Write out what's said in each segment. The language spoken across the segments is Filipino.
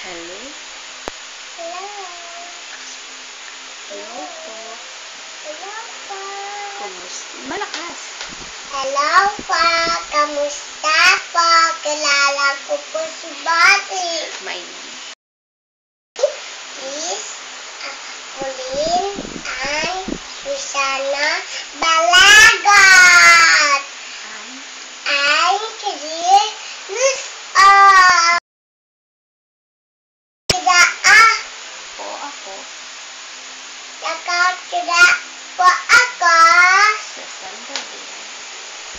Hello? Hello. Hello po. Hello po. Kumusta? Malakas. Hello po. Kamusta po? Kilala ko po si Buddy. May Is Pauline and Susana Balagot. I'm Chris po ako Nakatira po ako sa Sandabi.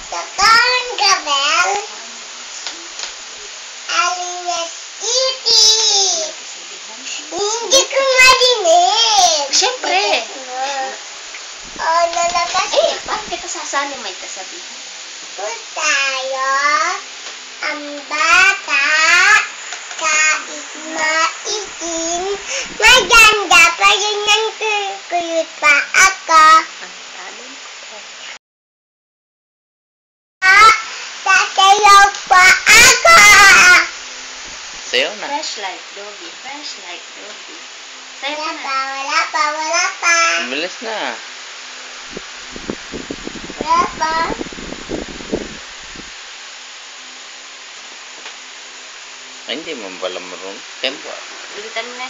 sa Tongabel, Alias City. Hindi ko marinig. Siyempre. Nalakas Bakit kita sasali may kasabihan? po tayo. Ang bata, kahit maitim, maganda pa rin ang kuyut pa ako. Ang talent ko. Sasayaw pa ako. Sayo na. Fresh like doggy. Fresh like doggy. Sayo Wala ka pa, na. wala pa, wala pa. Bilis na. Wala pa. Ay, hindi mo pala marunong. Tempo. Ulitan mo na.